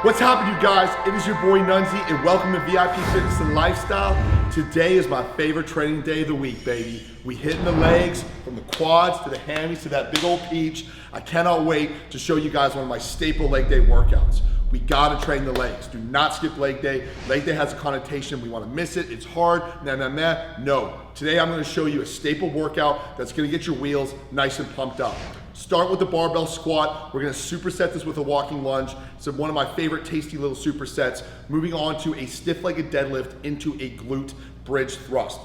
What's happening, you guys? It is your boy Nunzziii, and welcome to VIP Fitness and Lifestyle. Today is my favorite training day of the week, baby. We hitting the legs from the quads to the hammies to that big old peach. I cannot wait to show you guys one of my staple leg day workouts. We gotta train the legs. Do not skip leg day. Leg day has a connotation, we wanna miss it, it's hard, No, today I'm gonna show you a staple workout that's gonna get your wheels nice and pumped up. Start with the barbell squat. We're gonna superset this with a walking lunge. It's one of my favorite tasty little supersets. Moving on to a stiff-legged deadlift into a glute bridge thrust.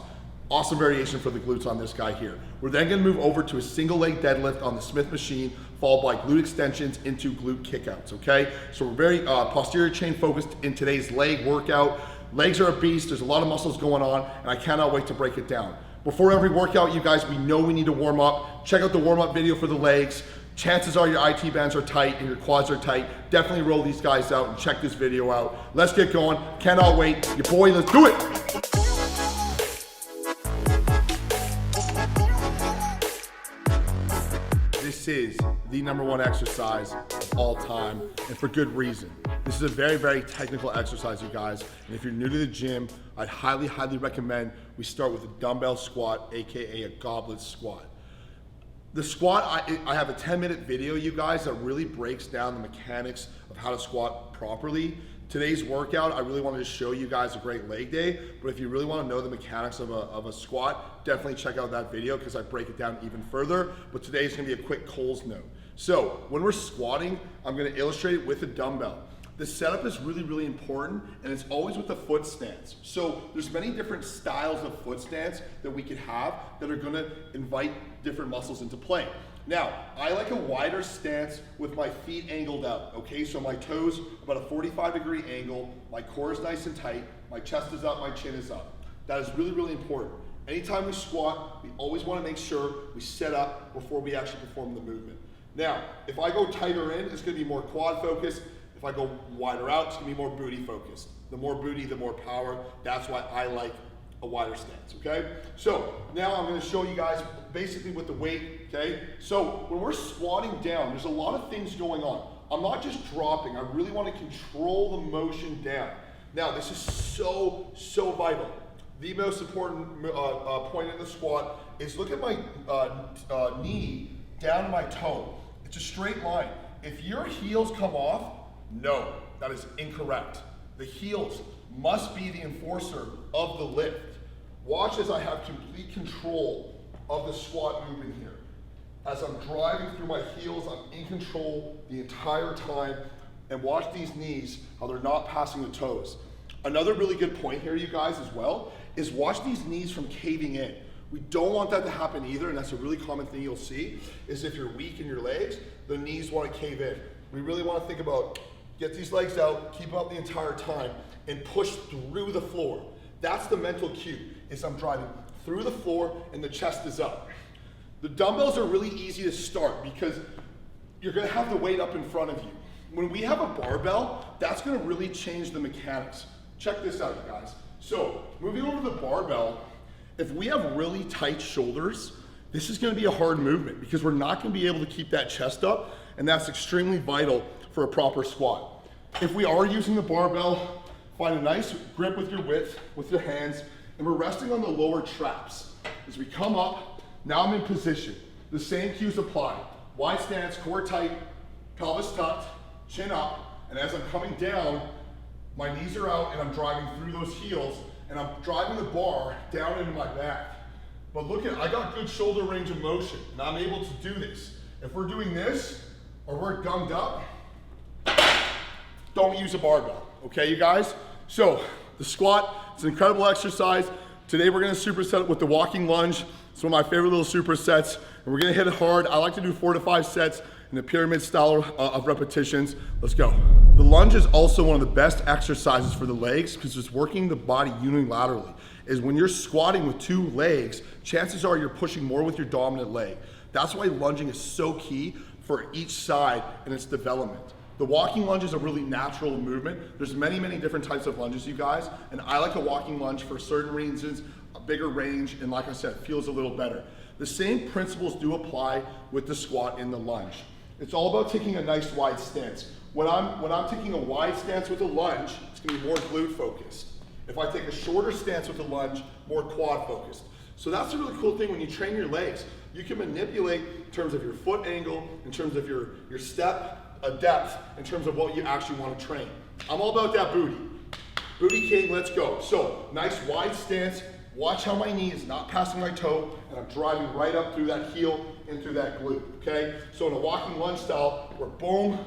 Awesome variation for the glutes on this guy here. We're then gonna move over to a single leg deadlift on the Smith machine, followed by glute extensions into glute kickouts, okay? So we're very posterior chain focused in today's leg workout. Legs are a beast, there's a lot of muscles going on, and I cannot wait to break it down. Before every workout, you guys, we know we need to warm up. Check out the warm-up video for the legs. Chances are your IT bands are tight and your quads are tight. Definitely roll these guys out and check this video out. Let's get going. Cannot wait. Your boy, let's do it. This is the #1 exercise of all time, and for good reason. This is a very, very technical exercise, you guys. And if you're new to the gym, I'd highly, highly recommend we start with a dumbbell squat, AKA a goblet squat. The squat, I have a 10-minute video, you guys, that really breaks down the mechanics of how to squat properly. Today's workout, I really wanted to show you guys a great leg day, but if you really want to know the mechanics of a squat, definitely check out that video because I break it down even further. But today's going to be a quick Coles note. So when we're squatting, I'm going to illustrate it with a dumbbell. The setup is really, really important, and it's always with the foot stance. So there's many different styles of foot stance that we could have that are gonna invite different muscles into play. Now, I like a wider stance with my feet angled out, okay? So my toes about a 45-degree angle, my core is nice and tight, my chest is up, my chin is up. That is really, really important. Anytime we squat, we always wanna make sure we set up before we actually perform the movement. Now, if I go tighter in, it's gonna be more quad focused. If I go wider out, it's gonna be more booty focused. The more booty, the more power. That's why I like a wider stance, okay? So now I'm gonna show you guys basically with the weight, okay? So when we're squatting down, there's a lot of things going on. I'm not just dropping, I really wanna control the motion down. Now this is so, so vital. The most important point in the squat is look at my knee down to my toe. It's a straight line. If your heels come off, no, that is incorrect. The heels must be the enforcer of the lift. Watch as I have complete control of the squat movement here. As I'm driving through my heels, I'm in control the entire time. And watch these knees, how they're not passing the toes. Another really good point here, you guys, as well, is watch these knees from caving in. We don't want that to happen either, and that's a really common thing you'll see, is if you're weak in your legs, the knees want to cave in. We really want to think about get these legs out, keep them up the entire time, and push through the floor. That's the mental cue, is I'm driving through the floor and the chest is up. The dumbbells are really easy to start because you're gonna have the weight up in front of you. When we have a barbell, that's gonna really change the mechanics. Check this out, you guys. So, moving over to the barbell, if we have really tight shoulders, this is gonna be a hard movement because we're not gonna be able to keep that chest up, and that's extremely vital for a proper squat. If we are using the barbell, find a nice grip with your width, with your hands, and we're resting on the lower traps. As we come up, now I'm in position. The same cues apply. Wide stance, core tight, pelvis tucked, chin up, and as I'm coming down, my knees are out and I'm driving through those heels, and I'm driving the bar down into my back. But look at, I got good shoulder range of motion, and I'm able to do this. If we're doing this, or we're gummed up, don't use a barbell, okay, you guys? So, the squat, it's an incredible exercise. Today we're gonna superset it with the walking lunge. It's one of my favorite little supersets, and we're gonna hit it hard. I like to do 4 to 5 sets in the pyramid style of repetitions. Let's go. The lunge is also one of the best exercises for the legs because it's working the body unilaterally. Is when you're squatting with 2 legs, chances are you're pushing more with your dominant leg. That's why lunging is so key for each side in its development. The walking lunge is a really natural movement. There's many, many different types of lunges, you guys, and I like a walking lunge for certain reasons, a bigger range, and like I said, it feels a little better. The same principles do apply with the squat in the lunge. It's all about taking a nice wide stance. When I'm taking a wide stance with a lunge, it's gonna be more glute focused. If I take a shorter stance with a lunge, more quad focused. So that's a really cool thing when you train your legs. You can manipulate in terms of your foot angle, in terms of your step depth, in terms of what you actually want to train. I'm all about that booty. Booty king, let's go. So nice wide stance. Watch how my knee is not passing my toe, and I'm driving right up through that heel and through that glute, okay? So in a walking lunge style, we're boom,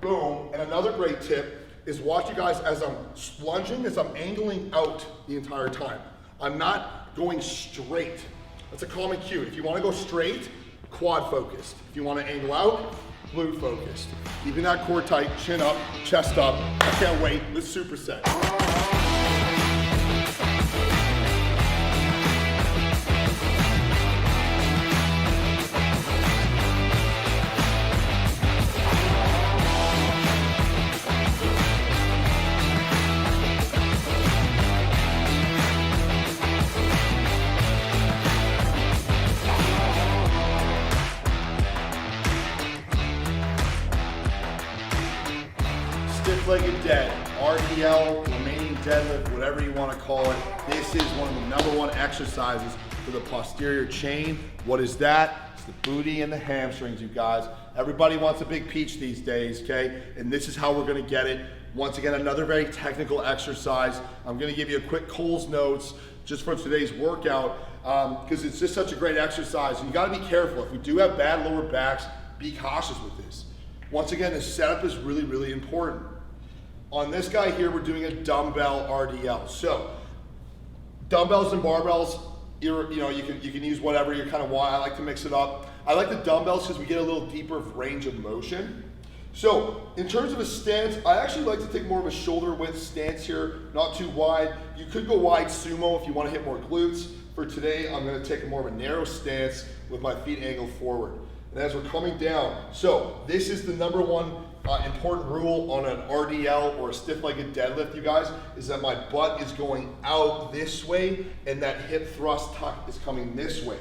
boom. And another great tip is watch you guys as I'm lunging, as I'm angling out the entire time. I'm not going straight. That's a common cue. If you want to go straight, quad focused. If you want to angle out, glute focused. Keeping that core tight, chin up, chest up. I can't wait. Let's superset. Stiff-legged dead, RDL, remaining deadlift, whatever you want to call it. This is one of the #1 exercises for the posterior chain. What is that? It's the booty and the hamstrings, you guys. Everybody wants a big peach these days, okay? And this is how we're gonna get it. Once again, another very technical exercise. I'm gonna give you a quick Cole's notes just for today's workout, because it's just such a great exercise. And you gotta be careful. If we do have bad lower backs, be cautious with this. Once again, the setup is really, really important. On this guy here, we're doing a dumbbell RDL. So, dumbbells and barbells, you can use whatever you kind of want. I like to mix it up. I like the dumbbells because we get a little deeper range of motion. So, in terms of a stance, I actually like to take more of a shoulder width stance here, not too wide. You could go wide sumo if you want to hit more glutes. For today, I'm going to take more of a narrow stance with my feet angled forward. And as we're coming down, so this is the #1 important rule on an RDL or a stiff-legged deadlift, you guys, is that my butt is going out this way and that hip thrust tuck is coming this way.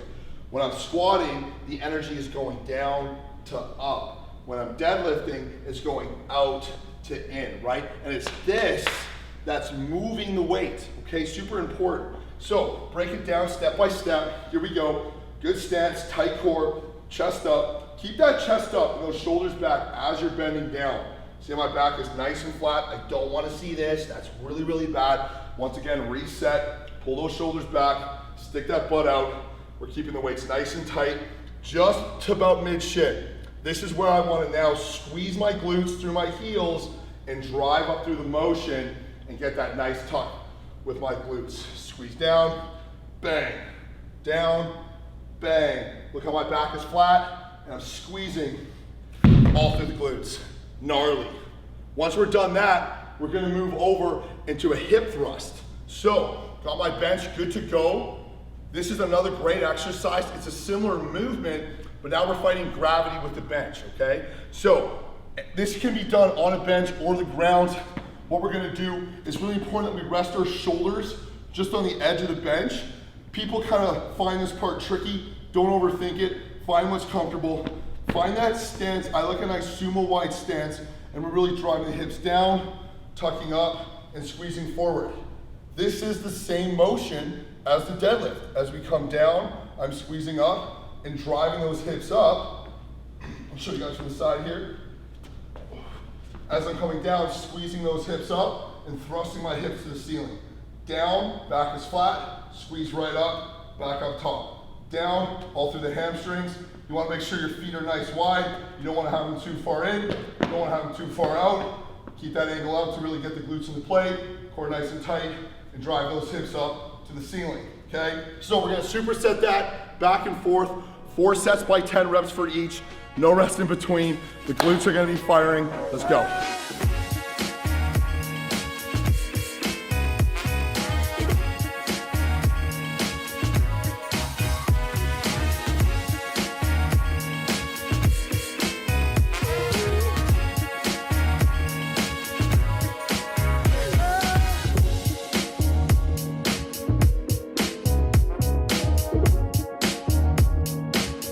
When I'm squatting, the energy is going down to up. When I'm deadlifting, it's going out to in, right? And it's this that's moving the weight, okay? Super important. So break it down step by step. Here we go. Good stance, tight core, chest up. Keep that chest up and those shoulders back as you're bending down. See how my back is nice and flat? I don't want to see this. That's really, really bad. Once again, reset, pull those shoulders back, stick that butt out. We're keeping the weights nice and tight, just to about mid-shin. This is where I want to now squeeze my glutes through my heels and drive up through the motion and get that nice tuck with my glutes. Squeeze down, bang, down, bang. Look how my back is flat. And I'm squeezing all through the glutes. Gnarly. Once we're done that, we're gonna move over into a hip thrust. So, got my bench good to go. This is another great exercise. It's a similar movement, but now we're fighting gravity with the bench, okay? So, this can be done on a bench or the ground. What we're gonna do is really important that we rest our shoulders just on the edge of the bench. People kind of find this part tricky. Don't overthink it. Find what's comfortable. Find that stance. I like a nice sumo wide stance, and we're really driving the hips down, tucking up, and squeezing forward. This is the same motion as the deadlift. As we come down, I'm squeezing up and driving those hips up. I'll show you guys from the side here. As I'm coming down, squeezing those hips up and thrusting my hips to the ceiling. Down, back is flat, squeeze right up, back up top. Down, all through the hamstrings. You want to make sure your feet are nice wide. You don't want to have them too far in. You don't want to have them too far out. Keep that angle up to really get the glutes into play. Core nice and tight, and drive those hips up to the ceiling, okay? So we're going to superset that back and forth. 4 sets by 10 reps for each. No rest in between. The glutes are going to be firing. Let's go.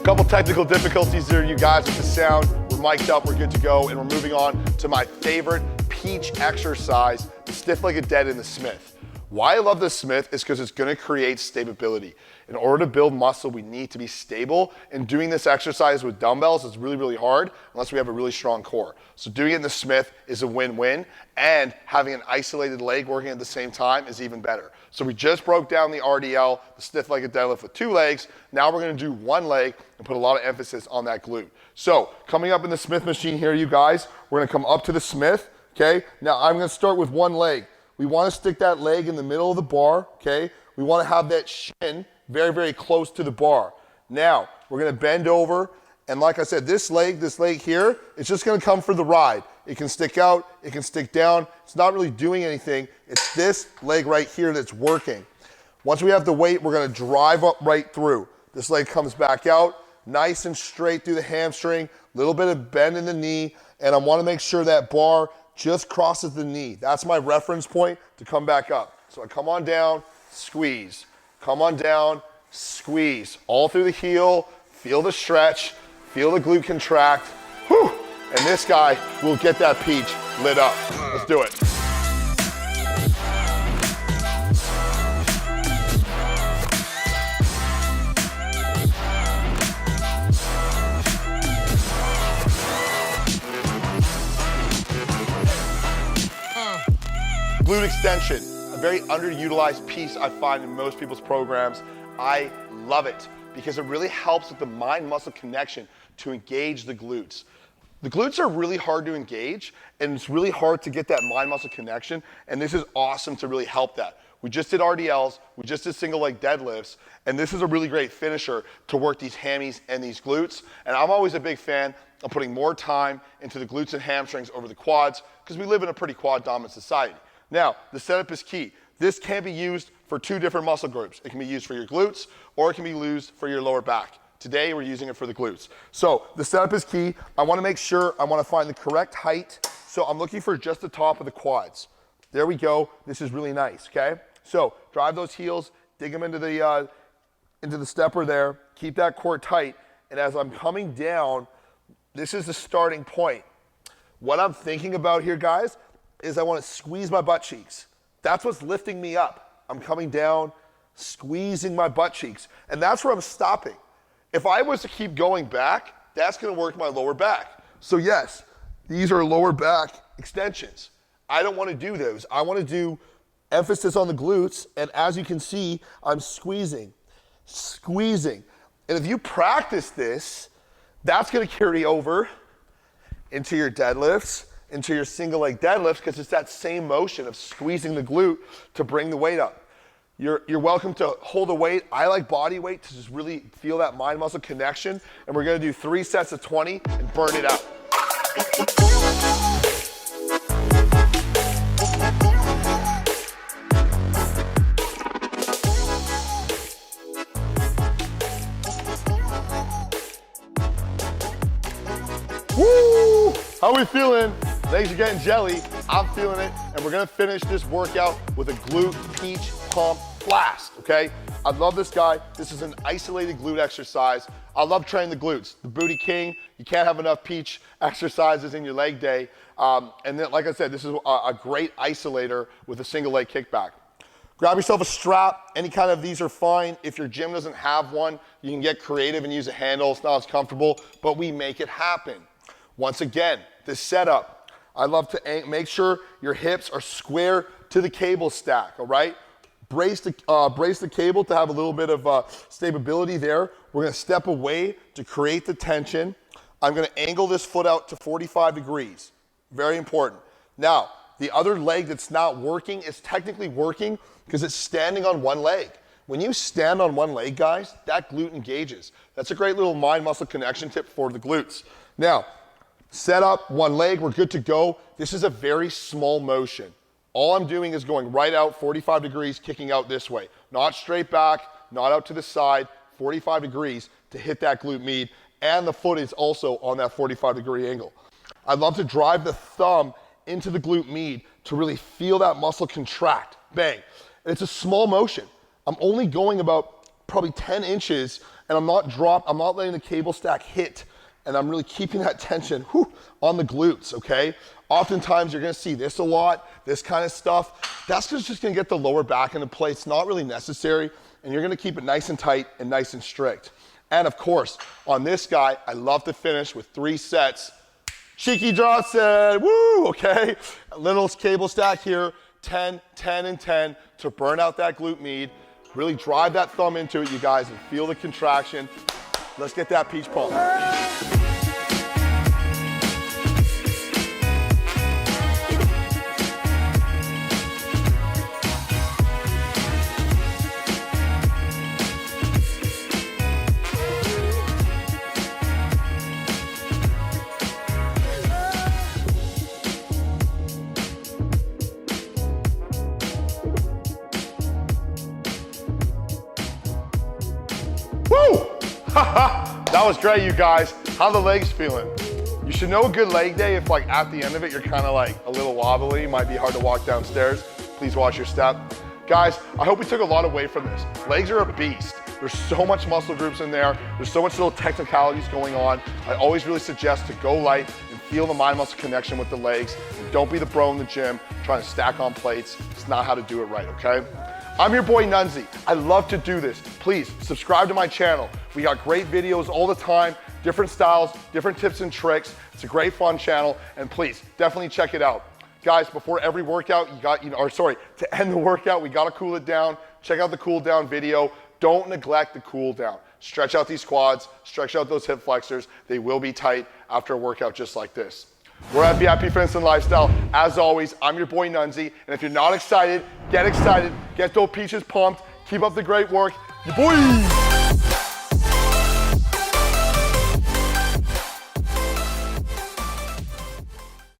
Couple technical difficulties there, you guys, with the sound. We're mic'd up, we're good to go, and we're moving on to my favorite peach exercise, the stiff-legged dead in the Smith. Why I love the Smith is because it's gonna create stability. In order to build muscle, we need to be stable, and doing this exercise with dumbbells is really, really hard unless we have a really strong core. So doing it in the Smith is a win-win, and having an isolated leg working at the same time is even better. So we just broke down the RDL, the stiff-legged deadlift with 2 legs. Now we're gonna do 1 leg and put a lot of emphasis on that glute. So coming up in the Smith machine here, you guys, we're gonna come up to the Smith, okay? Now I'm gonna start with 1 leg. We wanna stick that leg in the middle of the bar, okay? We wanna have that shin very, very close to the bar. Now, we're gonna bend over, and like I said, this leg here, it's just gonna come for the ride. It can stick out, it can stick down. It's not really doing anything. It's this leg right here that's working. Once we have the weight, we're gonna drive up right through. This leg comes back out, nice and straight through the hamstring, little bit of bend in the knee, and I wanna make sure that bar just crosses the knee. That's my reference point to come back up. So I come on down, squeeze. Come on down, squeeze. All through the heel, feel the stretch, feel the glute contract. Whew. And this guy will get that peach lit up. Let's do it. Glute extension, a very underutilized piece I find in most people's programs. I love it because it really helps with the mind-muscle connection to engage the glutes. The glutes are really hard to engage, and it's really hard to get that mind-muscle connection, and this is awesome to really help that. We just did RDLs, we just did single leg deadlifts, and this is a really great finisher to work these hammies and these glutes. And I'm always a big fan of putting more time into the glutes and hamstrings over the quads because we live in a pretty quad-dominant society. Now, the setup is key. This can be used for 2 different muscle groups. It can be used for your glutes, or it can be used for your lower back. Today, we're using it for the glutes. So the setup is key. I wanna make sure, I wanna find the correct height. So I'm looking for just the top of the quads. There we go. This is really nice, okay? So drive those heels, dig them into the stepper there, keep that core tight, and as I'm coming down, this is the starting point. What I'm thinking about here, guys, is I wanna squeeze my butt cheeks. That's what's lifting me up. I'm coming down, squeezing my butt cheeks, and that's where I'm stopping. If I was to keep going back, that's gonna work my lower back. So yes, these are lower back extensions. I don't wanna do those. I wanna do emphasis on the glutes, and as you can see, I'm squeezing. And if you practice this, that's gonna carry over into your deadlifts, into your single leg deadlifts, because it's that same motion of squeezing the glute to bring the weight up. You're welcome to hold the weight. I like body weight to just really feel that mind muscle connection. And we're gonna do 3 sets of 20 and burn it out. Woo! How are we feeling? Legs are getting jelly. I'm feeling it. And we're gonna finish this workout with a glute peach pump blast, okay? I love this guy. This is an isolated glute exercise. I love training the glutes. The booty king, you can't have enough peach exercises in your leg day. And then, like I said, this is a great isolator with a single leg kickback. Grab yourself a strap. Any kind of these are fine. If your gym doesn't have one, you can get creative and use a handle. It's not as comfortable, but we make it happen. Once again, the setup. I love to make sure your hips are square to the cable stack, all right? Brace the cable to have a little bit of stability there. We're gonna step away to create the tension. I'm gonna angle this foot out to 45 degrees. Very important. Now, the other leg that's not working is technically working because it's standing on one leg. When you stand on one leg, guys, that glute engages. That's a great little mind-muscle connection tip for the glutes. Now, set up one leg, we're good to go. This is a very small motion. All I'm doing is going right out 45 degrees, kicking out this way. Not straight back, not out to the side, 45 degrees to hit that glute med, and the foot is also on that 45-degree angle. I love to drive the thumb into the glute med to really feel that muscle contract, bang. And it's a small motion. I'm only going about probably 10 inches, and I'm not letting the cable stack hit and I'm really keeping that tension on the glutes, okay? Oftentimes you're gonna see this a lot, this kind of stuff. That's just gonna get the lower back into place. It's not really necessary, and you're gonna keep it nice and tight and nice and strict. And of course, on this guy, I love to finish with 3 sets. Cheeky Johnson, woo, okay? A little cable stack here, 10, 10, and 10 to burn out that glute med. Really drive that thumb into it, you guys, and feel the contraction. Let's get that peach pump. Woo! That was great, you guys. How the legs feeling? You should know a good leg day if like at the end of it, you're kind of like a little wobbly, might be hard to walk downstairs. Please watch your step. Guys, I hope we took a lot away from this. Legs are a beast. There's so much muscle groups in there. There's so much little technicalities going on. I always really suggest to go light and feel the mind-muscle connection with the legs. And don't be the bro in the gym trying to stack on plates. It's not how to do it right, okay? I'm your boy Nunzzi. I love to do this. Please subscribe to my channel. We got great videos all the time, different styles, different tips and tricks. It's a great fun channel, and please definitely check it out. Guys, before every workout, to end the workout, we gotta cool it down. Check out the cool down video. Don't neglect the cool down. Stretch out these quads, stretch out those hip flexors. They will be tight after a workout just like this. We're at VIP Fitness and Lifestyle. As always, I'm your boy Nunzzi. And if you're not excited, get those peaches pumped. Keep up the great work. Your boy!